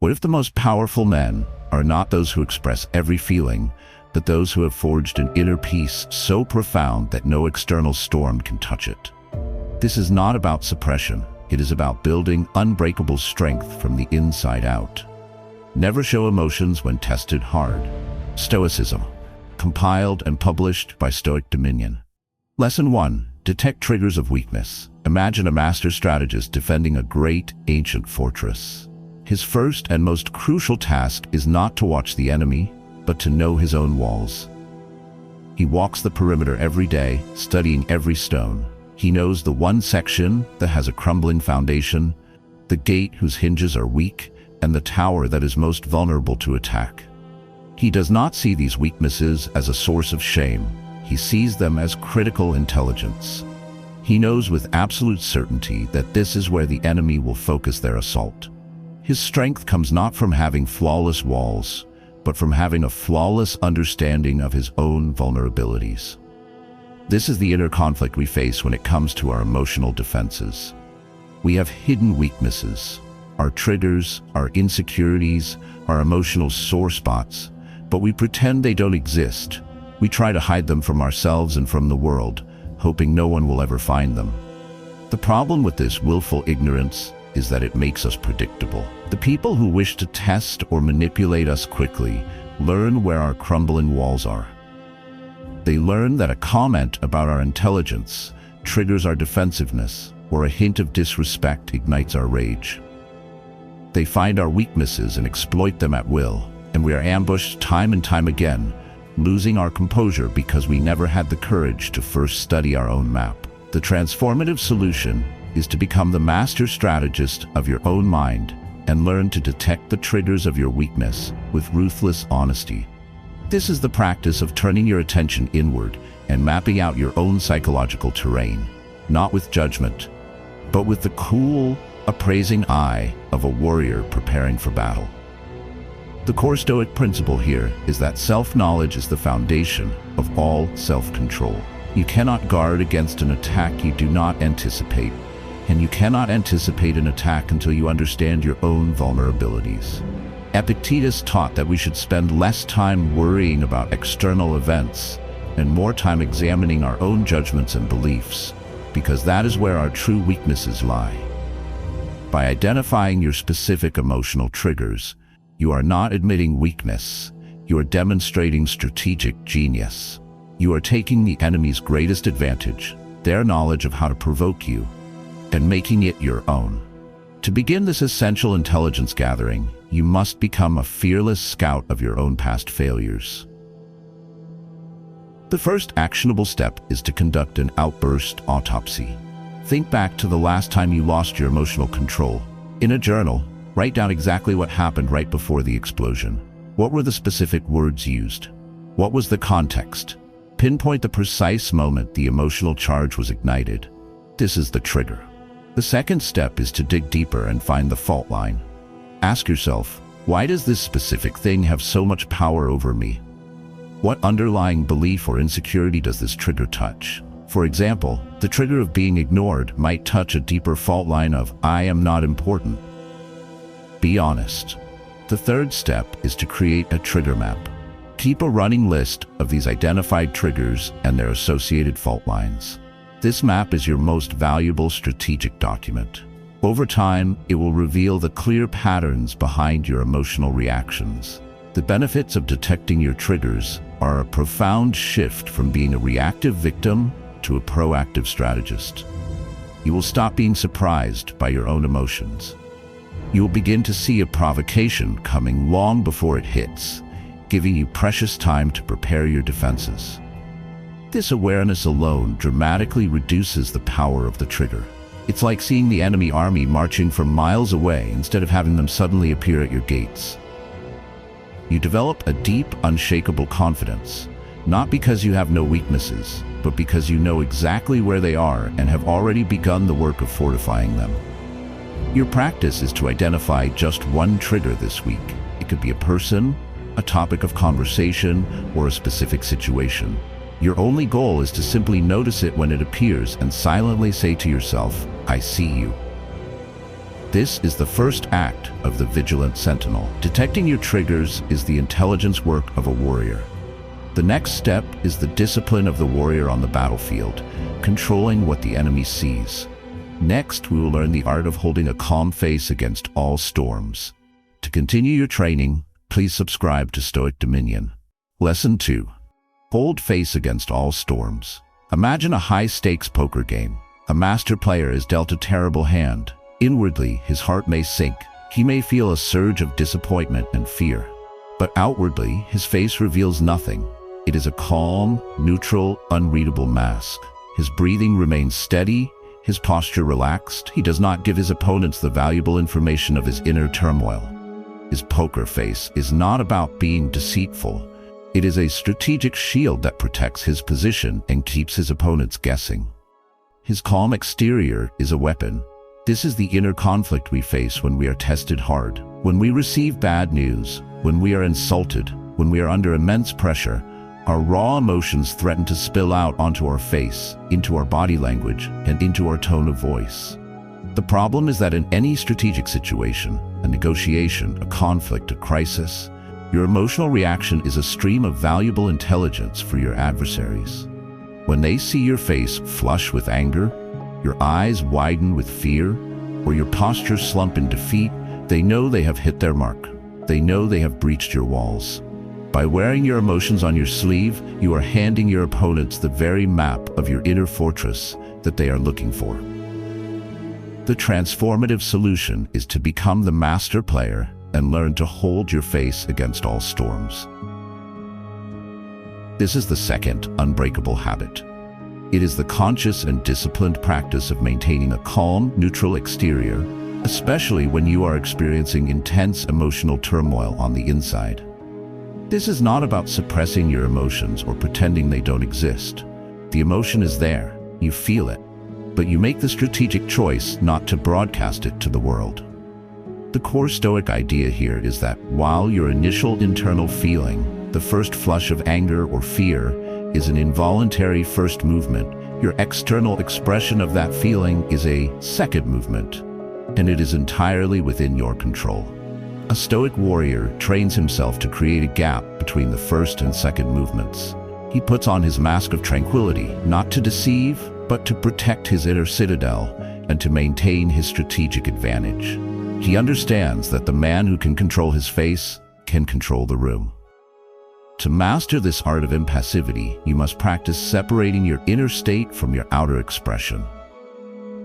What if the most powerful men are not those who express every feeling, but those who have forged an inner peace so profound that no external storm can touch it? This is not about suppression. It is about building unbreakable strength from the inside out. Never show emotions when tested hard. Stoicism, compiled and published by Stoic Dominion. Lesson 1. Detect triggers of weakness. Imagine a master strategist defending a great, ancient fortress. His first and most crucial task is not to watch the enemy, but to know his own walls. He walks the perimeter every day, studying every stone. He knows the one section that has a crumbling foundation, the gate whose hinges are weak, and the tower that is most vulnerable to attack. He does not see these weaknesses as a source of shame. He sees them as critical intelligence. He knows with absolute certainty that this is where the enemy will focus their assault. His strength comes not from having flawless walls, but from having a flawless understanding of his own vulnerabilities. This is the inner conflict we face when it comes to our emotional defenses. We have hidden weaknesses, our triggers, our insecurities, our emotional sore spots, but we pretend they don't exist. We try to hide them from ourselves and from the world, hoping no one will ever find them. The problem with this willful ignorance is that it makes us predictable. The people who wish to test or manipulate us quickly learn where our crumbling walls are. They learn that a comment about our intelligence triggers our defensiveness, or a hint of disrespect ignites our rage. They find our weaknesses and exploit them at will, and we are ambushed time and time again, losing our composure because we never had the courage to first study our own map. The transformative solution is to become the master strategist of your own mind and learn to detect the triggers of your weakness with ruthless honesty. This is the practice of turning your attention inward and mapping out your own psychological terrain, not with judgment, but with the cool, appraising eye of a warrior preparing for battle. The core Stoic principle here is that self-knowledge is the foundation of all self-control. You cannot guard against an attack you do not anticipate, and you cannot anticipate an attack until you understand your own vulnerabilities. Epictetus taught that we should spend less time worrying about external events and more time examining our own judgments and beliefs, because that is where our true weaknesses lie. By identifying your specific emotional triggers, you are not admitting weakness, you are demonstrating strategic genius. You are taking the enemy's greatest advantage, their knowledge of how to provoke you, and making it your own. To begin this essential intelligence gathering, you must become a fearless scout of your own past failures. The first actionable step is to conduct an outburst autopsy. Think back to the last time you lost your emotional control. In a journal, write down exactly what happened right before the explosion. What were the specific words used? What was the context? Pinpoint the precise moment the emotional charge was ignited. This is the trigger. The second step is to dig deeper and find the fault line. Ask yourself, why does this specific thing have so much power over me? What underlying belief or insecurity does this trigger touch? For example, the trigger of being ignored might touch a deeper fault line of I am not important. Be honest. The third step is to create a trigger map. Keep a running list of these identified triggers and their associated fault lines. This map is your most valuable strategic document. Over time, it will reveal the clear patterns behind your emotional reactions. The benefits of detecting your triggers are a profound shift from being a reactive victim to a proactive strategist. You will stop being surprised by your own emotions. You will begin to see a provocation coming long before it hits, giving you precious time to prepare your defenses. This awareness alone dramatically reduces the power of the trigger. It's like seeing the enemy army marching from miles away instead of having them suddenly appear at your gates. You develop a deep, unshakable confidence, not because you have no weaknesses, but because you know exactly where they are and have already begun the work of fortifying them. Your practice is to identify just one trigger this week. It could be a person, a topic of conversation, or a specific situation. Your only goal is to simply notice it when it appears and silently say to yourself, I see you. This is the first act of the vigilant sentinel. Detecting your triggers is the intelligence work of a warrior. The next step is the discipline of the warrior on the battlefield, controlling what the enemy sees. Next, we will learn the art of holding a calm face against all storms. To continue your training, please subscribe to Stoic Dominion. Lesson 2. Hold face against all storms. Imagine a high-stakes poker game. A master player is dealt a terrible hand. Inwardly, his heart may sink. He may feel a surge of disappointment and fear. But outwardly, his face reveals nothing. It is a calm, neutral, unreadable mask. His breathing remains steady, his posture relaxed. He does not give his opponents the valuable information of his inner turmoil. His poker face is not about being deceitful. It is a strategic shield that protects his position and keeps his opponents guessing. His calm exterior is a weapon. This is the inner conflict we face when we are tested hard. When we receive bad news, when we are insulted, when we are under immense pressure, our raw emotions threaten to spill out onto our face, into our body language, and into our tone of voice. The problem is that in any strategic situation, a negotiation, a conflict, a crisis, your emotional reaction is a stream of valuable intelligence for your adversaries. When they see your face flush with anger, your eyes widen with fear, or your posture slump in defeat, they know they have hit their mark. They know they have breached your walls. By wearing your emotions on your sleeve, you are handing your opponents the very map of your inner fortress that they are looking for. The transformative solution is to become the master player and learn to hold your face against all storms. This is the second unbreakable habit. It is the conscious and disciplined practice of maintaining a calm, neutral exterior, especially when you are experiencing intense emotional turmoil on the inside. This is not about suppressing your emotions or pretending they don't exist. The emotion is there, you feel it, but you make the strategic choice not to broadcast it to the world. The core Stoic idea here is that while your initial internal feeling, the first flush of anger or fear, is an involuntary first movement, your external expression of that feeling is a second movement, and it is entirely within your control. A Stoic warrior trains himself to create a gap between the first and second movements. He puts on his mask of tranquility, not to deceive, but to protect his inner citadel and to maintain his strategic advantage. He understands that the man who can control his face can control the room. To master this art of impassivity, you must practice separating your inner state from your outer expression.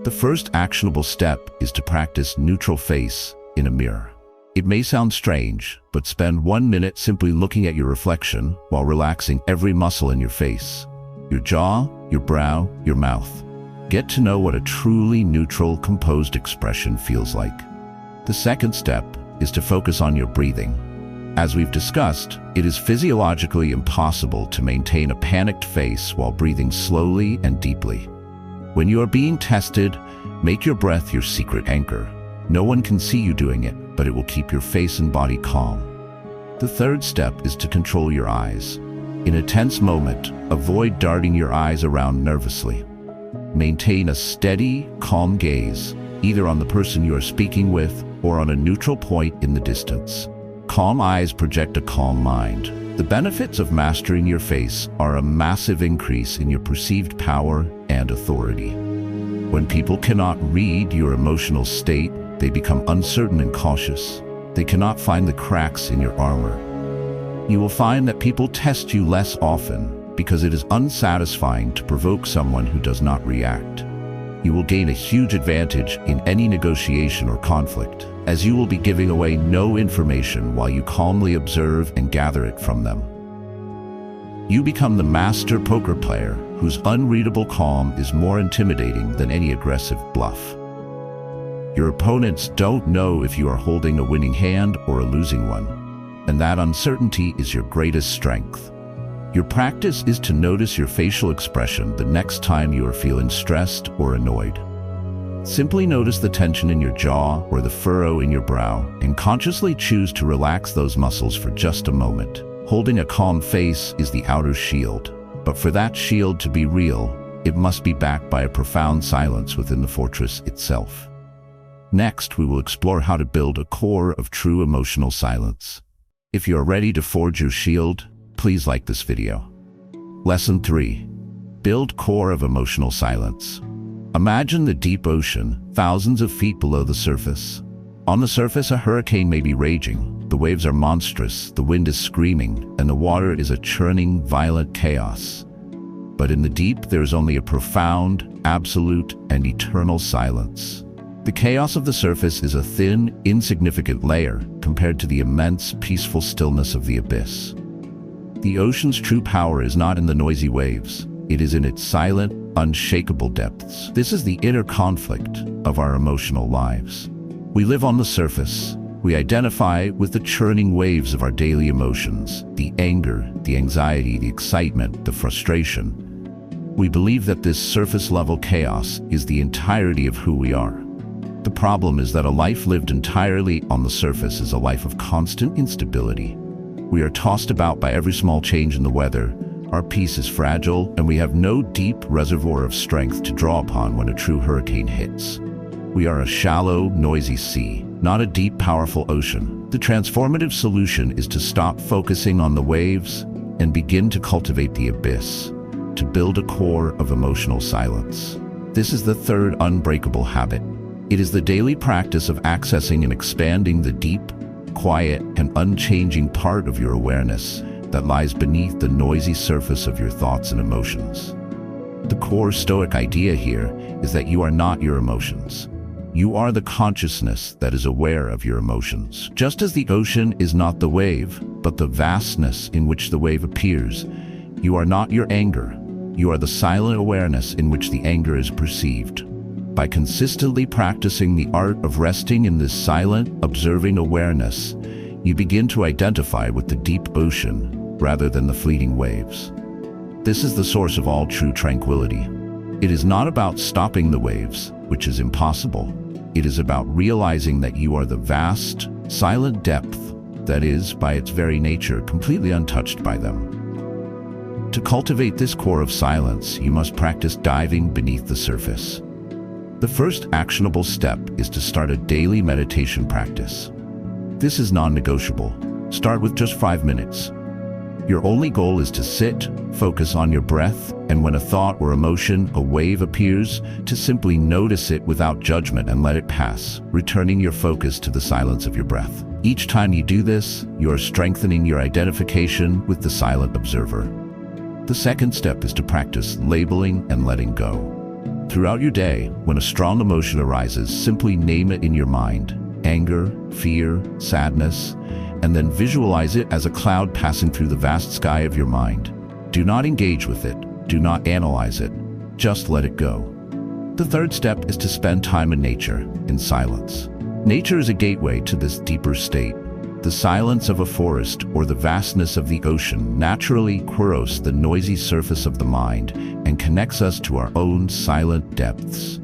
The first actionable step is to practice neutral face in a mirror. It may sound strange, but spend 1 minute simply looking at your reflection while relaxing every muscle in your face, your jaw, your brow, your mouth. Get to know what a truly neutral, composed expression feels like. The second step is to focus on your breathing. As we've discussed, it is physiologically impossible to maintain a panicked face while breathing slowly and deeply. When you are being tested, make your breath your secret anchor. No one can see you doing it, but it will keep your face and body calm. The third step is to control your eyes. In a tense moment, avoid darting your eyes around nervously. Maintain a steady, calm gaze, either on the person you are speaking with or on a neutral point in the distance. Calm eyes project a calm mind. The benefits of mastering your face are a massive increase in your perceived power and authority. When people cannot read your emotional state, they become uncertain and cautious. They cannot find the cracks in your armor. You will find that people test you less often because it is unsatisfying to provoke someone who does not react. You will gain a huge advantage in any negotiation or conflict, as you will be giving away no information while you calmly observe and gather it from them. You become the master poker player whose unreadable calm is more intimidating than any aggressive bluff. Your opponents don't know if you are holding a winning hand or a losing one, and that uncertainty is your greatest strength. Your practice is to notice your facial expression the next time you are feeling stressed or annoyed. Simply notice the tension in your jaw or the furrow in your brow and consciously choose to relax those muscles for just a moment. Holding a calm face is the outer shield, but for that shield to be real, it must be backed by a profound silence within the fortress itself. Next, we will explore how to build a core of true emotional silence. If you are ready to forge your shield, please like this video. Lesson 3. Build core of emotional silence. Imagine the deep ocean, thousands of feet below the surface. On the surface, a hurricane may be raging. The waves are monstrous, the wind is screaming, and the water is a churning, violent chaos. But in the deep, there is only a profound, absolute, and eternal silence. The chaos of the surface is a thin, insignificant layer compared to the immense, peaceful stillness of the abyss. The ocean's true power is not in the noisy waves. It is in its silent, unshakable depths. This is the inner conflict of our emotional lives. We live on the surface. We identify with the churning waves of our daily emotions, the anger, the anxiety, the excitement, the frustration. We believe that this surface-level chaos is the entirety of who we are. The problem is that a life lived entirely on the surface is a life of constant instability. We are tossed about by every small change in the weather. Our peace is fragile, and we have no deep reservoir of strength to draw upon when a true hurricane hits. We are a shallow, noisy sea, not a deep, powerful ocean. The transformative solution is to stop focusing on the waves and begin to cultivate the abyss, to build a core of emotional silence. This is the third unbreakable habit. It is the daily practice of accessing and expanding the deep, quiet, and unchanging part of your awareness that lies beneath the noisy surface of your thoughts and emotions. The core Stoic idea here is that you are not your emotions. You are the consciousness that is aware of your emotions. Just as the ocean is not the wave, but the vastness in which the wave appears, you are not your anger. You are the silent awareness in which the anger is perceived. By consistently practicing the art of resting in this silent, observing awareness, you begin to identify with the deep ocean rather than the fleeting waves. This is the source of all true tranquility. It is not about stopping the waves, which is impossible. It is about realizing that you are the vast, silent depth that is, by its very nature, completely untouched by them. To cultivate this core of silence, you must practice diving beneath the surface. The first actionable step is to start a daily meditation practice. This is non-negotiable. Start with just 5 minutes. Your only goal is to sit, focus on your breath, and when a thought or emotion, a wave appears, to simply notice it without judgment and let it pass, returning your focus to the silence of your breath. Each time you do this, you are strengthening your identification with the silent observer. The second step is to practice labeling and letting go. Throughout your day, when a strong emotion arises, simply name it in your mind: anger, fear, sadness, and then visualize it as a cloud passing through the vast sky of your mind. Do not engage with it. Do not analyze it. Just let it go. The third step is to spend time in nature, in silence. Nature is a gateway to this deeper state. The silence of a forest or the vastness of the ocean naturally corrodes the noisy surface of the mind and connects us to our own silent depths.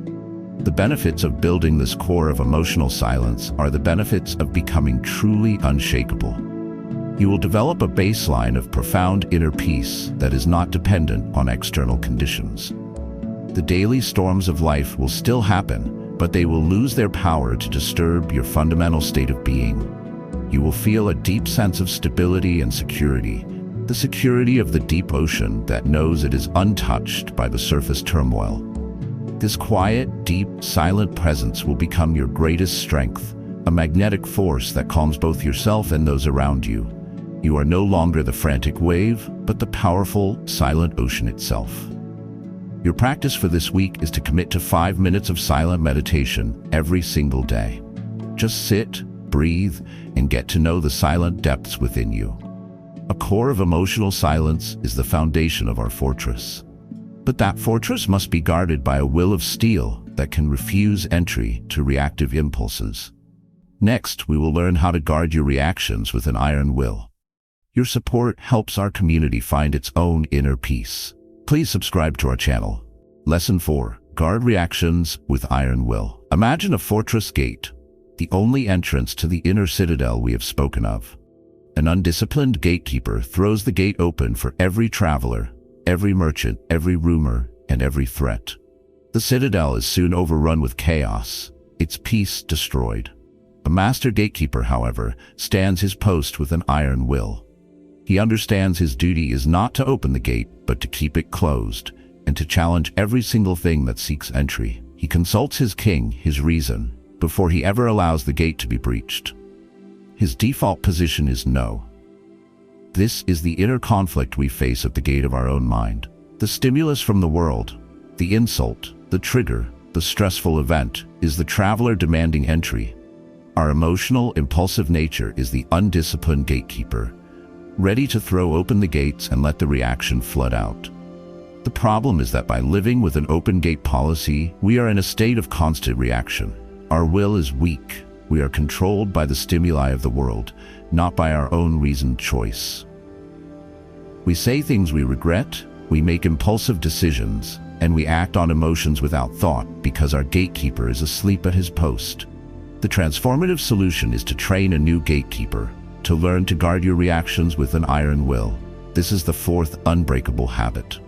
The benefits of building this core of emotional silence are the benefits of becoming truly unshakable. You will develop a baseline of profound inner peace that is not dependent on external conditions. The daily storms of life will still happen, but they will lose their power to disturb your fundamental state of being. You will feel a deep sense of stability and security, the security of the deep ocean that knows it is untouched by the surface turmoil. This quiet, deep, silent presence will become your greatest strength, a magnetic force that calms both yourself and those around you. You are no longer the frantic wave, but the powerful, silent ocean itself. Your practice for this week is to commit to 5 minutes of silent meditation every single day. Just sit, breathe, and get to know the silent depths within you. A core of emotional silence is the foundation of our fortress. But that fortress must be guarded by a will of steel that can refuse entry to reactive impulses. Next, we will learn how to guard your reactions with an iron will. Your support helps our community find its own inner peace. Please subscribe to our channel. Lesson 4. Guard reactions with iron will. Imagine a fortress gate, the only entrance to the inner citadel we have spoken of. An undisciplined gatekeeper throws the gate open for every traveler, every merchant, every rumor, and every threat. The citadel is soon overrun with chaos. its peace destroyed. A master gatekeeper, however, stands his post with an iron will. He understands his duty is not to open the gate, but to keep it closed, and to challenge every single thing that seeks entry. He consults his king, his reason, before he ever allows the gate to be breached. His default position is no. This is the inner conflict we face at the gate of our own mind. The stimulus from the world, the insult, the trigger, the stressful event, is the traveler demanding entry. Our emotional, impulsive nature is the undisciplined gatekeeper, ready to throw open the gates and let the reaction flood out. The problem is that by living with an open gate policy, we are in a state of constant reaction. Our will is weak. We are controlled by the stimuli of the world, not by our own reasoned choice. We say things we regret, we make impulsive decisions, and we act on emotions without thought because our gatekeeper is asleep at his post. The transformative solution is to train a new gatekeeper, to learn to guard your reactions with an iron will. This is the fourth unbreakable habit.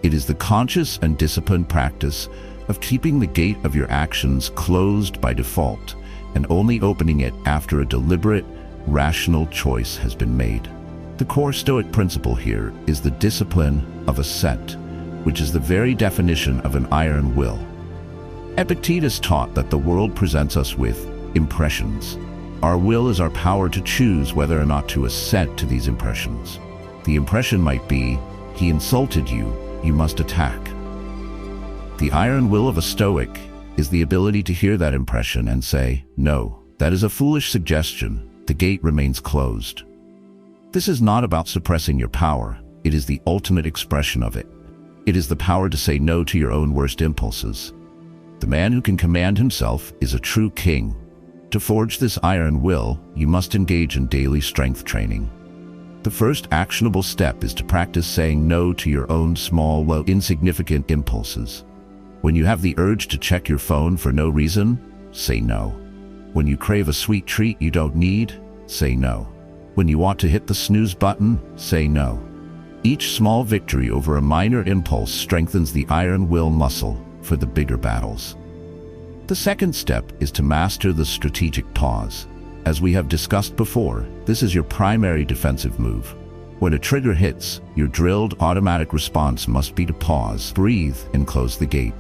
It is the conscious and disciplined practice of keeping the gate of your actions closed by default and only opening it after a deliberate, rational choice has been made. The core Stoic principle here is the discipline of assent, which is the very definition of an iron will. Epictetus taught that the world presents us with impressions. Our will is our power to choose whether or not to assent to these impressions. The impression might be, he insulted you, you must attack. The iron will of a Stoic is the ability to hear that impression and say, no, that is a foolish suggestion. The gate remains closed. This is not about suppressing your power. It is the ultimate expression of it. It is the power to say no to your own worst impulses. The man who can command himself is a true king. To forge this iron will, you must engage in daily strength training. The first actionable step is to practice saying no to your own small, low, insignificant impulses. When you have the urge to check your phone for no reason, say no. When you crave a sweet treat you don't need, say no. When you want to hit the snooze button, say no. Each small victory over a minor impulse strengthens the iron will muscle for the bigger battles. The second step is to master the strategic pause. As we have discussed before, this is your primary defensive move. When a trigger hits, your drilled automatic response must be to pause, breathe, and close the gate.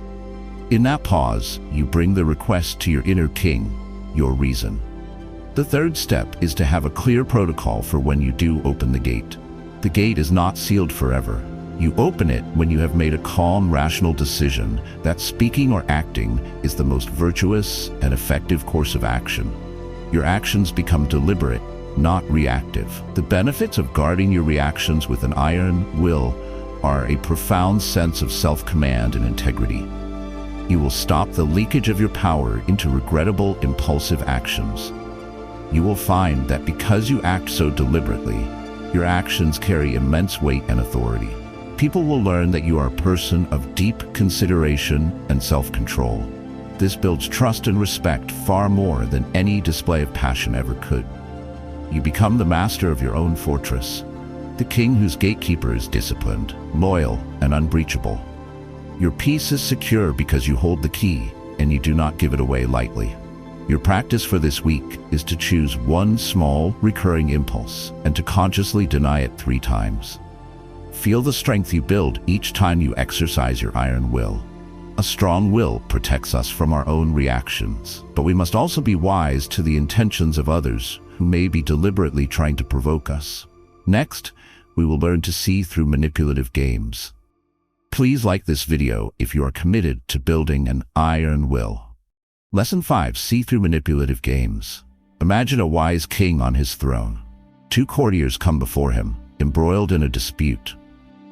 In that pause, you bring the request to your inner king, your reason. The third step is to have a clear protocol for when you do open the gate. The gate is not sealed forever. You open it when you have made a calm, rational decision that speaking or acting is the most virtuous and effective course of action. Your actions become deliberate, not reactive. The benefits of guarding your reactions with an iron will are a profound sense of self-command and integrity. You will stop the leakage of your power into regrettable, impulsive actions. You will find that because you act so deliberately, your actions carry immense weight and authority. People will learn that you are a person of deep consideration and self-control. This builds trust and respect far more than any display of passion ever could. You become the master of your own fortress, the king whose gatekeeper is disciplined, loyal, and unbreachable. Your peace is secure because you hold the key, and you do not give it away lightly. Your practice for this week is to choose one small, recurring impulse and to consciously deny it 3 times. Feel the strength you build each time you exercise your iron will. A strong will protects us from our own reactions, but we must also be wise to the intentions of others who may be deliberately trying to provoke us. Next, we will learn to see through manipulative games. Please like this video if you are committed to building an iron will. Lesson 5. See through manipulative games. Imagine a wise king on his throne. 2 courtiers come before him, embroiled in a dispute.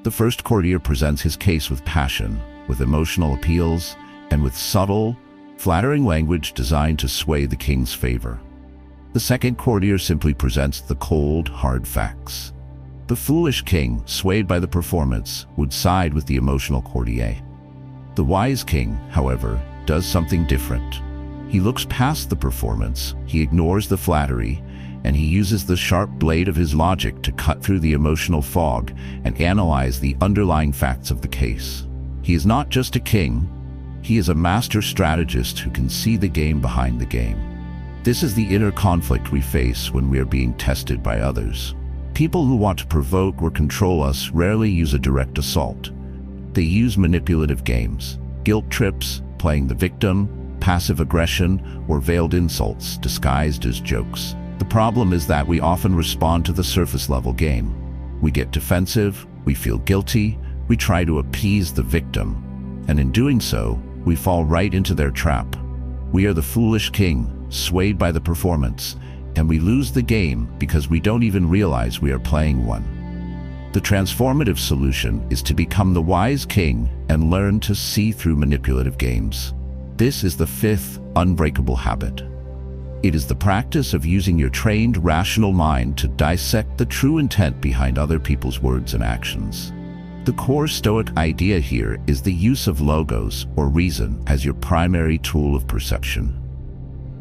The first courtier presents his case with passion, with emotional appeals, and with subtle, flattering language designed to sway the king's favor. The second courtier simply presents the cold, hard facts. The foolish king, swayed by the performance, would side with the emotional courtier. The wise king, however, does something different. He looks past the performance, he ignores the flattery, and he uses the sharp blade of his logic to cut through the emotional fog and analyze the underlying facts of the case. He is not just a king, He is a master strategist who can see the game behind the game. This is the inner conflict we face when we are being tested by others. People who want to provoke or control us rarely use a direct assault. They use manipulative games, guilt trips, playing the victim, passive aggression, or veiled insults disguised as jokes. The problem is that we often respond to the surface-level game. We get defensive, we feel guilty, we try to appease the victim, and in doing so, we fall right into their trap. We are the foolish king, swayed by the performance, and we lose the game because we don't even realize we are playing one. The transformative solution is to become the wise king and learn to see through manipulative games. This is the fifth unbreakable habit. It is the practice of using your trained, rational mind to dissect the true intent behind other people's words and actions. The core Stoic idea here is the use of logos, or reason, as your primary tool of perception.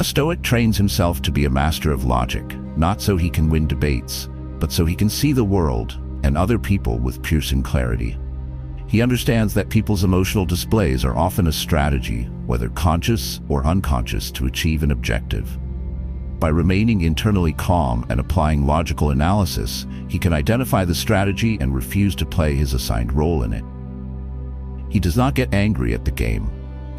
A Stoic trains himself to be a master of logic, not so he can win debates, but so he can see the world and other people with piercing clarity. He understands that people's emotional displays are often a strategy, whether conscious or unconscious, to achieve an objective. By remaining internally calm and applying logical analysis, he can identify the strategy and refuse to play his assigned role in it. He does not get angry at the game.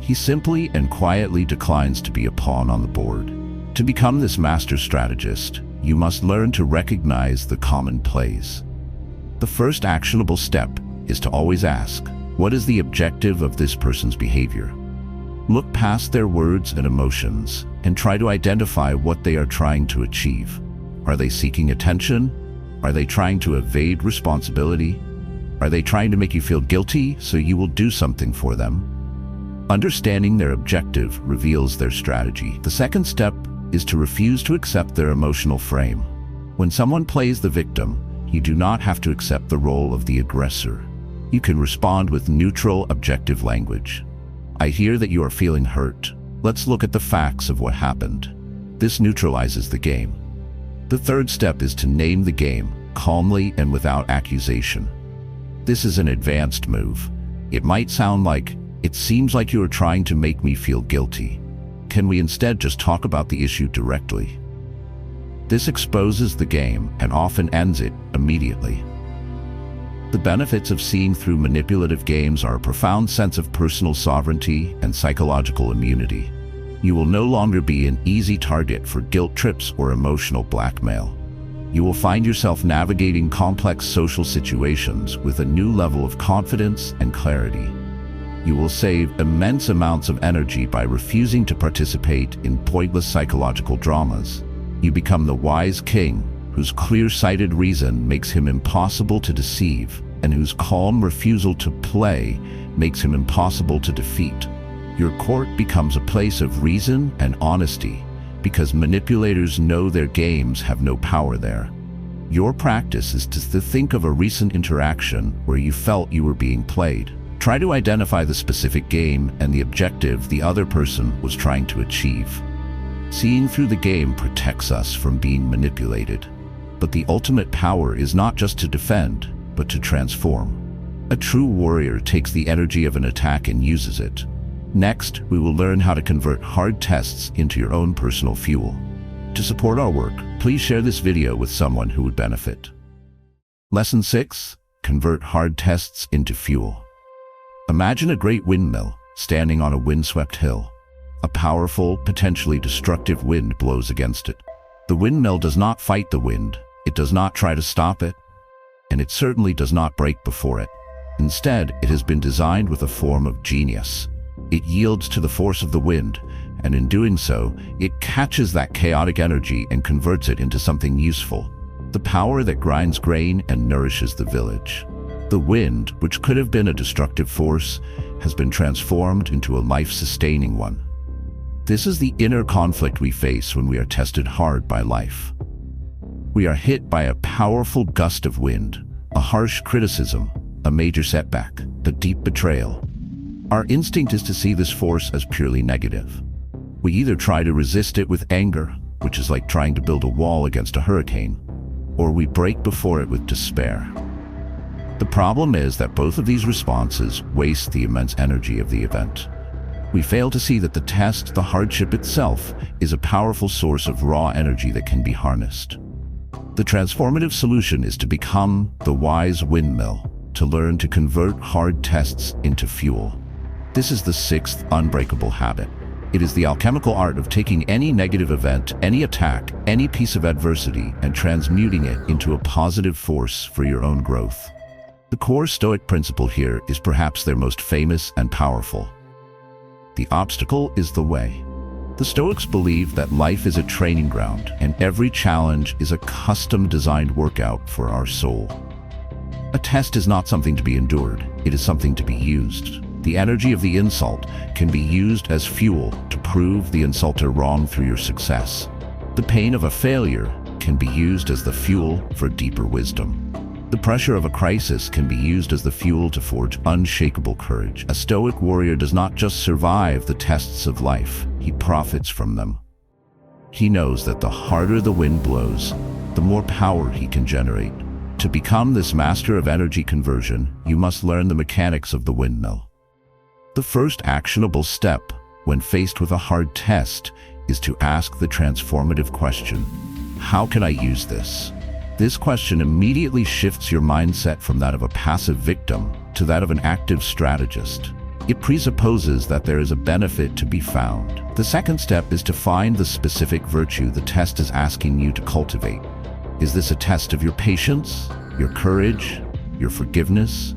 He simply and quietly declines to be a pawn on the board. To become this master strategist, you must learn to recognize the common plays. The first actionable step is to always ask, what is the objective of this person's behavior? Look past their words and emotions and try to identify what they are trying to achieve. Are they seeking attention? Are they trying to evade responsibility? Are they trying to make you feel guilty so you will do something for them? Understanding their objective reveals their strategy. The second step is to refuse to accept their emotional frame. When someone plays the victim, you do not have to accept the role of the aggressor. You can respond with neutral, objective language. I hear that you are feeling hurt. Let's look at the facts of what happened. This neutralizes the game. The third step is to name the game, calmly and without accusation. This is an advanced move. It might sound like, it seems like you are trying to make me feel guilty. Can we instead just talk about the issue directly? This exposes the game and often ends it immediately. The benefits of seeing through manipulative games are a profound sense of personal sovereignty and psychological immunity. You will no longer be an easy target for guilt trips or emotional blackmail. You will find yourself navigating complex social situations with a new level of confidence and clarity. You will save immense amounts of energy by refusing to participate in pointless psychological dramas. You become the wise king, whose clear-sighted reason makes him impossible to deceive, and whose calm refusal to play makes him impossible to defeat. Your court becomes a place of reason and honesty, because manipulators know their games have no power there. Your practice is to think of a recent interaction where you felt you were being played. Try to identify the specific game and the objective the other person was trying to achieve. Seeing through the game protects us from being manipulated. But the ultimate power is not just to defend, but to transform. A true warrior takes the energy of an attack and uses it. Next, we will learn how to convert hard tests into your own personal fuel. To support our work, please share this video with someone who would benefit. Lesson 6. Convert hard tests into fuel. Imagine a great windmill standing on a windswept hill. A powerful, potentially destructive wind blows against it. The windmill does not fight the wind. It does not try to stop it, and it certainly does not break before it. Instead, it has been designed with a form of genius. It yields to the force of the wind, and in doing so, it catches that chaotic energy and converts it into something useful. The power that grinds grain and nourishes the village. The wind, which could have been a destructive force, has been transformed into a life-sustaining one. This is the inner conflict we face when we are tested hard by life. We are hit by a powerful gust of wind, a harsh criticism, a major setback, a deep betrayal. Our instinct is to see this force as purely negative. We either try to resist it with anger, which is like trying to build a wall against a hurricane, or we break before it with despair. The problem is that both of these responses waste the immense energy of the event. We fail to see that the test, the hardship itself, is a powerful source of raw energy that can be harnessed. The transformative solution is to become the wise windmill, to learn to convert hard tests into fuel. This is the sixth unbreakable habit. It is the alchemical art of taking any negative event, any attack, any piece of adversity, and transmuting it into a positive force for your own growth. The core Stoic principle here is perhaps their most famous and powerful. The obstacle is the way. The Stoics believe that life is a training ground, and every challenge is a custom-designed workout for our soul. A test is not something to be endured, it is something to be used. The energy of the insult can be used as fuel to prove the insulter wrong through your success. The pain of a failure can be used as the fuel for deeper wisdom. The pressure of a crisis can be used as the fuel to forge unshakable courage. A Stoic warrior does not just survive the tests of life, he profits from them. He knows that the harder the wind blows, the more power he can generate. To become this master of energy conversion, you must learn the mechanics of the windmill. The first actionable step, when faced with a hard test, is to ask the transformative question, how can I use this? This question immediately shifts your mindset from that of a passive victim to that of an active strategist. It presupposes that there is a benefit to be found. The second step is to find the specific virtue the test is asking you to cultivate. Is this a test of your patience, your courage, your forgiveness,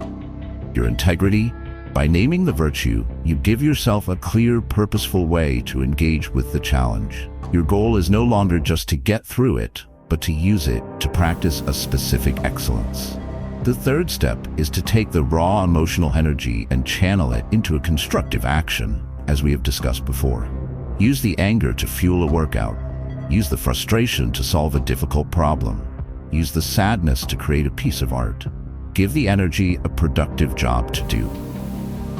your integrity? By naming the virtue, you give yourself a clear, purposeful way to engage with the challenge. Your goal is no longer just to get through it, but to use it to practice a specific excellence. The third step is to take the raw emotional energy and channel it into a constructive action, as we have discussed before. Use the anger to fuel a workout. Use the frustration to solve a difficult problem. Use the sadness to create a piece of art. Give the energy a productive job to do.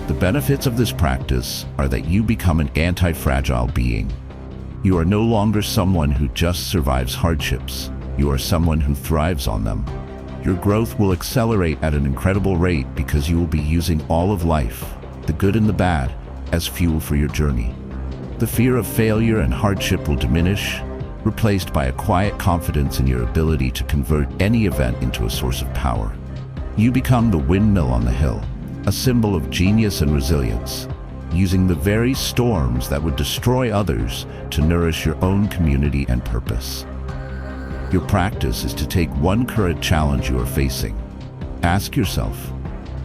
The benefits of this practice are that you become an anti-fragile being. You are no longer someone who just survives hardships. You are someone who thrives on them. Your growth will accelerate at an incredible rate because you will be using all of life, the good and the bad, as fuel for your journey. The fear of failure and hardship will diminish, replaced by a quiet confidence in your ability to convert any event into a source of power. You become the windmill on the hill, a symbol of genius and resilience, using the very storms that would destroy others to nourish your own community and purpose. Your practice is to take one current challenge you are facing. Ask yourself,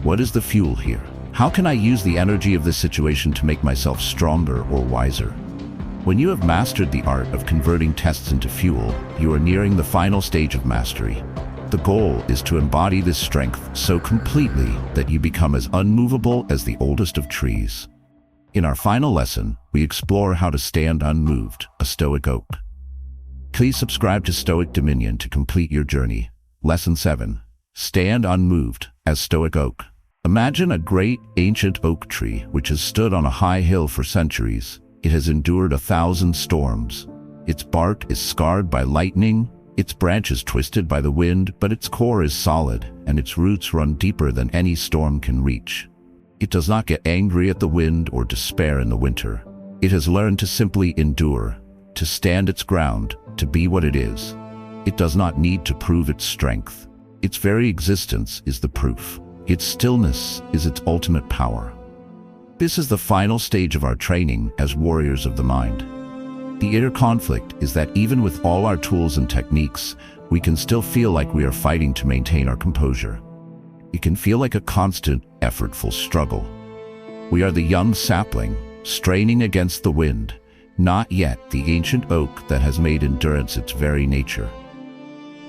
what is the fuel here? How can I use the energy of this situation to make myself stronger or wiser? When you have mastered the art of converting tests into fuel, you are nearing the final stage of mastery. The goal is to embody this strength so completely that you become as unmovable as the oldest of trees. In our final lesson, we explore how to stand unmoved, a Stoic oak. Please subscribe to Stoic Dominion to complete your journey. Lesson 7. Stand unmoved as Stoic oak. Imagine a great, ancient oak tree which has stood on a high hill for centuries. It has endured 1,000 storms. Its bark is scarred by lightning, its branches twisted by the wind, but its core is solid, and its roots run deeper than any storm can reach. It does not get angry at the wind or despair in the winter. It has learned to simply endure, to stand its ground, to be what it is. It does not need to prove its strength. Its very existence is the proof. Its stillness is its ultimate power. This is the final stage of our training as warriors of the mind. The inner conflict is that even with all our tools and techniques, we can still feel like we are fighting to maintain our composure. It can feel like a constant, effortful struggle. We are the young sapling, straining against the wind, not yet the ancient oak that has made endurance its very nature.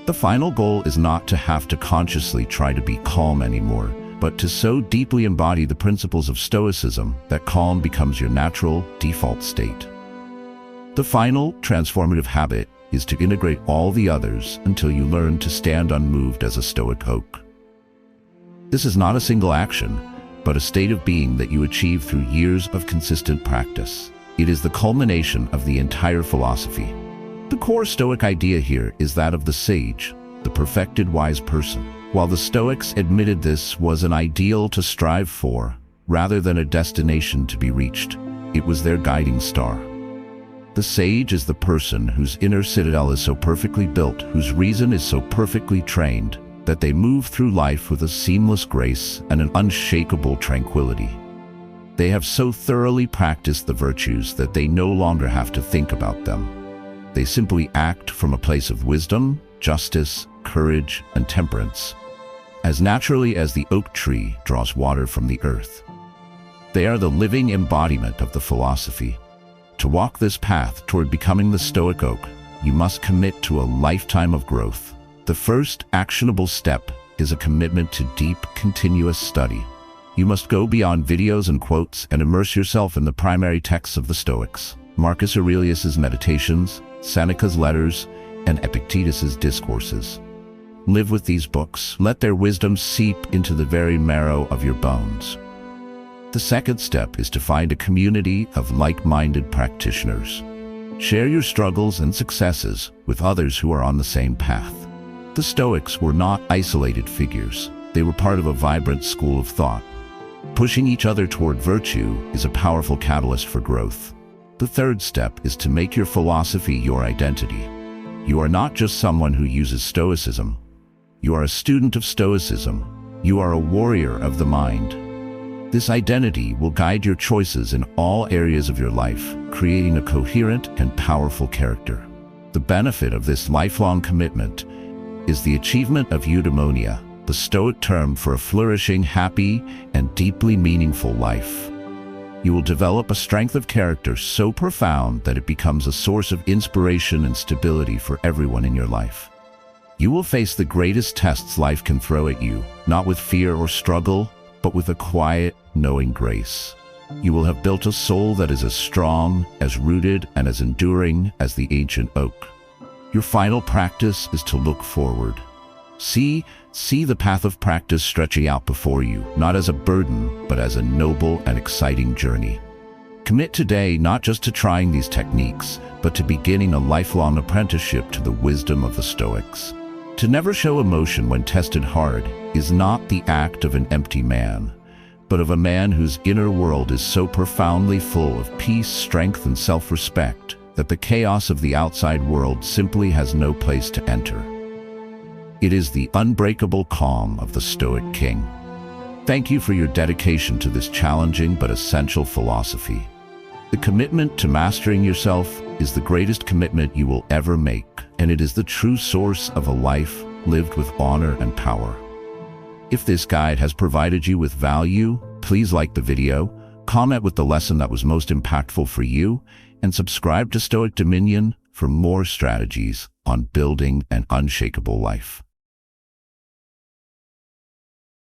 The final goal is not to have to consciously try to be calm anymore, but to so deeply embody the principles of Stoicism that calm becomes your natural, default state. The final, transformative habit is to integrate all the others until you learn to stand unmoved as a Stoic oak. This is not a single action, but a state of being that you achieve through years of consistent practice. It is the culmination of the entire philosophy. The core Stoic idea here is that of the sage, the perfected wise person. While the Stoics admitted this was an ideal to strive for, rather than a destination to be reached, it was their guiding star. The sage is the person whose inner citadel is so perfectly built, whose reason is so perfectly trained, that they move through life with a seamless grace and an unshakable tranquility. They have so thoroughly practiced the virtues that they no longer have to think about them. They simply act from a place of wisdom, justice, courage, and temperance, as naturally as the oak tree draws water from the earth. They are the living embodiment of the philosophy. To walk this path toward becoming the Stoic oak, you must commit to a lifetime of growth. The first actionable step is a commitment to deep, continuous study. You must go beyond videos and quotes and immerse yourself in the primary texts of the Stoics, Marcus Aurelius's Meditations, Seneca's Letters, and Epictetus's Discourses. Live with these books. Let their wisdom seep into the very marrow of your bones. The second step is to find a community of like-minded practitioners. Share your struggles and successes with others who are on the same path. The Stoics were not isolated figures. They were part of a vibrant school of thought. Pushing each other toward virtue is a powerful catalyst for growth. The third step is to make your philosophy your identity. You are not just someone who uses Stoicism. You are a student of Stoicism. You are a warrior of the mind. This identity will guide your choices in all areas of your life, creating a coherent and powerful character. The benefit of this lifelong commitment is the achievement of eudaimonia, the Stoic term for a flourishing, happy, and deeply meaningful life. You will develop a strength of character so profound that it becomes a source of inspiration and stability for everyone in your life. You will face the greatest tests life can throw at you, not with fear or struggle, but with a quiet, knowing grace. You will have built a soul that is as strong, as rooted, and as enduring as the ancient oak. Your final practice is to look forward. See the path of practice stretching out before you, not as a burden, but as a noble and exciting journey. Commit today not just to trying these techniques, but to beginning a lifelong apprenticeship to the wisdom of the Stoics. To never show emotion when tested hard is not the act of an empty man, but of a man whose inner world is so profoundly full of peace, strength, and self-respect that the chaos of the outside world simply has no place to enter. It is the unbreakable calm of the Stoic king. Thank you for your dedication to this challenging but essential philosophy. The commitment to mastering yourself is the greatest commitment you will ever make, and it is the true source of a life lived with honor and power. If this guide has provided you with value, please like the video, comment with the lesson that was most impactful for you, and subscribe to Stoic Dominion for more strategies on building an unshakable life.